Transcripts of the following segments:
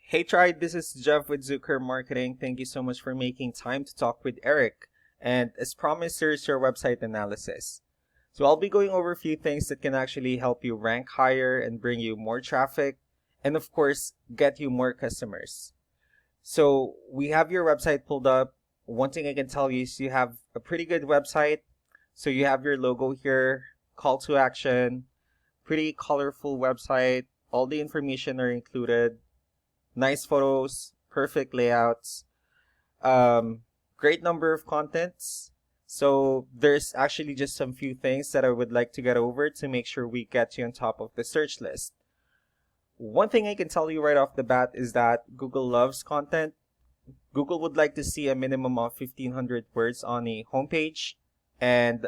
Hey Tribe, this is Jeff with Zucker Marketing. Thank you so much for making time to talk with Eric. And as promised, here's your website analysis. So I'll be going over a few things that can actually help you rank higher and bring you more traffic, and of course, get you more customers. So we have your website pulled up. One thing I can tell you is you have a pretty good website. So you have your logo here, call to action, pretty colorful website. All the information are included. Nice photos, perfect layouts, great number of contents. So there's actually just some few things that I would like to get over to make sure we get you on top of the search list. One thing I can tell you right off the bat is that Google loves content. Google would like to see a minimum of 1,500 words on a homepage, and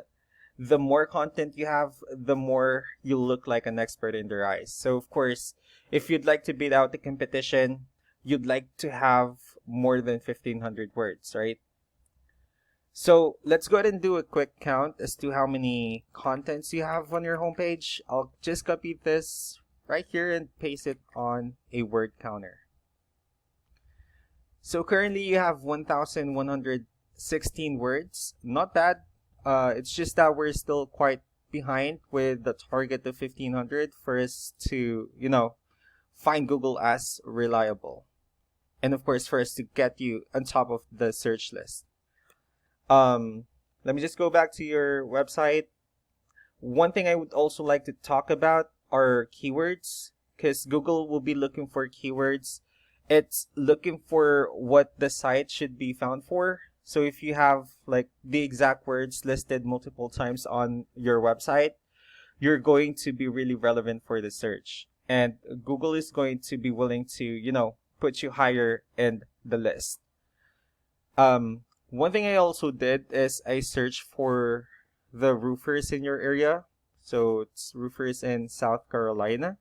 the more content you have, the more you look like an expert in their eyes. So of course, if you'd like to beat out the competition, you'd like to have more than 1,500 words, right? So let's go ahead and do a quick count as to how many contents you have on your homepage. I'll just copy this right here and paste it on a word counter. So currently you have 1,116 words. Not bad. It's just that we're still quite behind with the target of 1,500 for us to, find Google as reliable. And of course, for us to get you on top of the search list. Let me just go back to your website. One thing I would also like to talk about are keywords, because Google will be looking for keywords. It's looking for what the site should be found for. So if you have like the exact words listed multiple times on your website, you're going to be really relevant for the search. And Google is going to be willing to, put you higher in the list. One thing I also did is I searched for the roofers in your area. So it's roofers in South Carolina.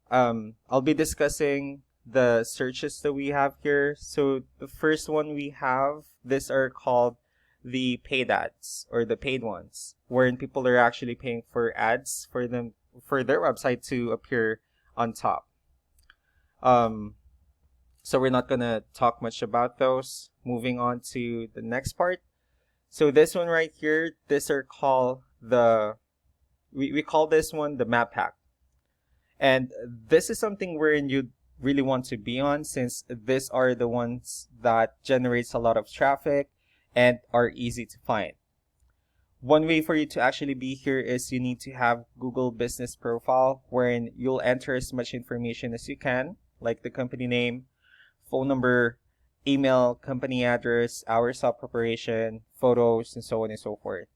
I'll be discussing the searches that we have here. So the first one we have, these are called the paid ads, or the paid ones, wherein people are actually paying for ads for their website to appear on top. So we're not gonna talk much about those. Moving on to the next part. So this one right here, these are called we call this one the map hack. And this is something wherein you really want to be on, since these are the ones that generates a lot of traffic and are easy to find. One way for you to actually be here is you need to have Google Business Profile, wherein you'll enter as much information as you can, like the company name, phone number, email, company address, hours of operation, photos, and so on and so forth.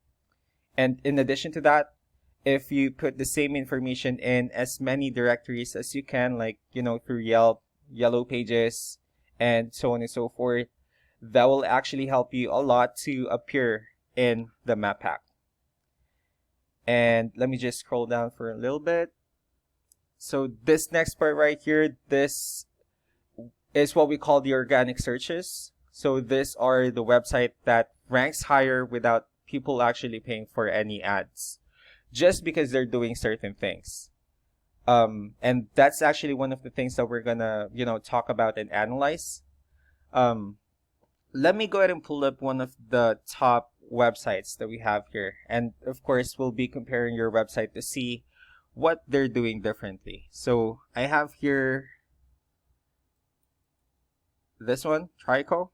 And in addition to that, if you put the same information in as many directories as you can, like, through Yelp, Yellow Pages, and so on and so forth, that will actually help you a lot to appear in the map hack. And let me just scroll down for a little bit. So this next part right here, this is what we call the organic searches. So these are the website that ranks higher without people actually paying for any ads, just because they're doing certain things. And that's actually one of the things that we're gonna, talk about and analyze. Let me go ahead and pull up one of the top websites that we have here. And of course, we'll be comparing your website to see what they're doing differently. So I have here this one, Trico.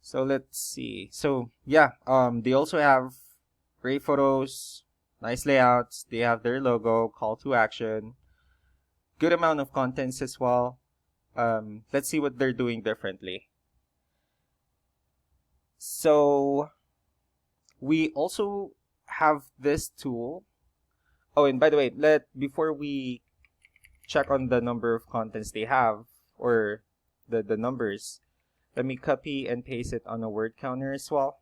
So let's see. So yeah, they also have great photos, nice layouts. They have their logo, call to action, good amount of contents as well. Let's see what they're doing differently. So we also have this tool. Oh, and by the way, before we check on the number of contents they have, or the numbers, let me copy and paste it on a word counter as well.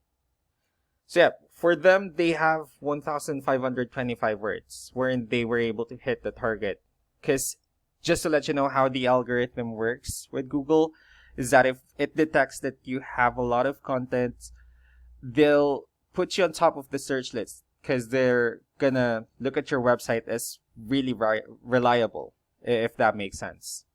So yeah, for them, they have 1,525 words, wherein they were able to hit the target. Because just to let you know how the algorithm works with Google, is that if it detects that you have a lot of content, they'll put you on top of the search list, because they're gonna look at your website as really reliable. if that makes sense.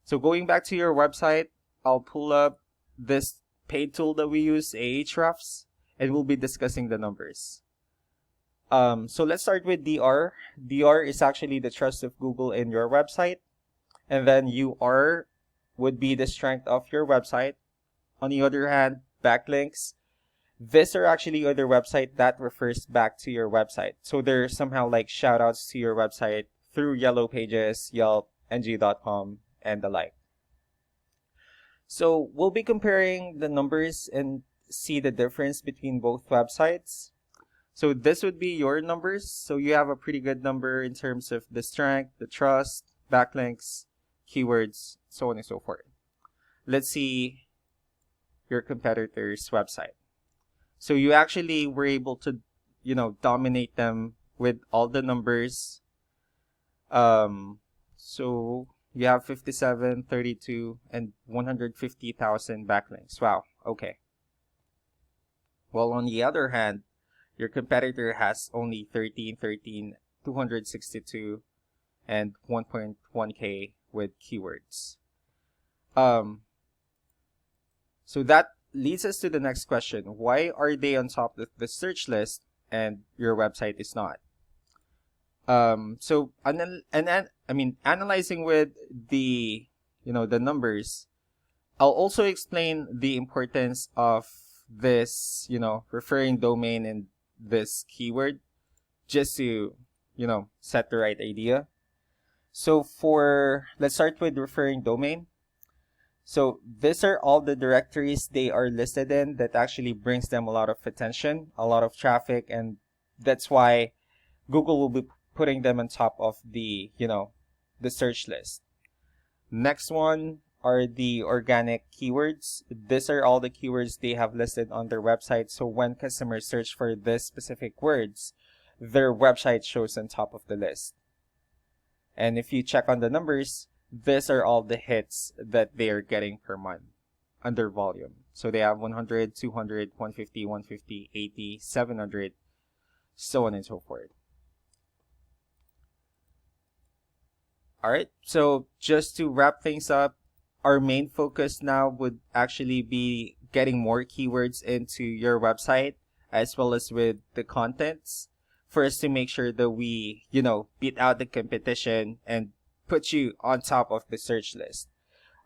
So going back to your website, I'll pull up this paid tool that we use, Ahrefs, and we'll be discussing the numbers. So let's start with DR. DR is actually the trust of Google in your website. And then UR would be the strength of your website. On the other hand, backlinks, these are actually other website that refers back to your website. So they're somehow like shoutouts to your website through Yellow Pages, Yelp, ng.com, and the like. So we'll be comparing the numbers and see the difference between both websites. So this would be your numbers. So you have a pretty good number in terms of the strength, the trust, backlinks, keywords, so on and so forth. Let's see your competitor's website. So you actually were able to, dominate them with all the numbers. So you have 57, 32, and 150,000 backlinks. Wow, okay. Well, on the other hand, your competitor has only 13, 262, and 1.1K with keywords. So that leads us to the next question. Why are they on top of the search list and your website is not? Analyzing with the, the numbers, I'll also explain the importance of this, referring domain and this keyword just to, set the right idea. So let's start with referring domain. So these are all the directories they are listed in that actually brings them a lot of attention, a lot of traffic, and that's why Google will be putting them on top of the, the search list. Next one are the organic keywords. These are all the keywords they have listed on their website. So when customers search for this specific words, their website shows on top of the list. And if you check on the numbers, these are all the hits that they are getting per month under volume. So they have 100, 200, 150, 150, 80, 700, so on and so forth. All right, so just to wrap things up, our main focus now would actually be getting more keywords into your website as well as with the contents for us to make sure that we, beat out the competition and put you on top of the search list.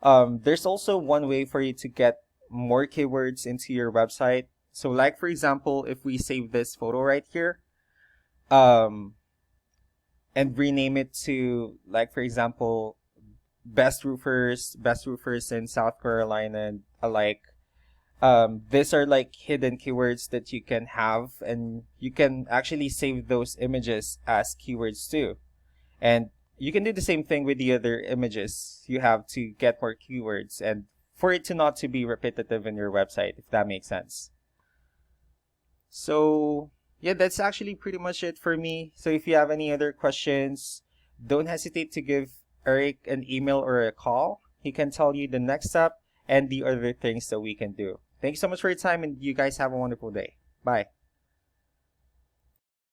There's also one way for you to get more keywords into your website. So like, for example, if we save this photo right here, and rename it to, like, for example, best roofers in South Carolina and alike. These are like hidden keywords that you can have, and you can actually save those images as keywords too. And you can do the same thing with the other images you have to get more keywords and for it to not to be repetitive in your website, if that makes sense. So yeah, that's actually pretty much it for me. So if you have any other questions, don't hesitate to give Eric an email or a call. He can tell you the next step and the other things that we can do. Thank you so much for your time, and you guys have a wonderful day. Bye.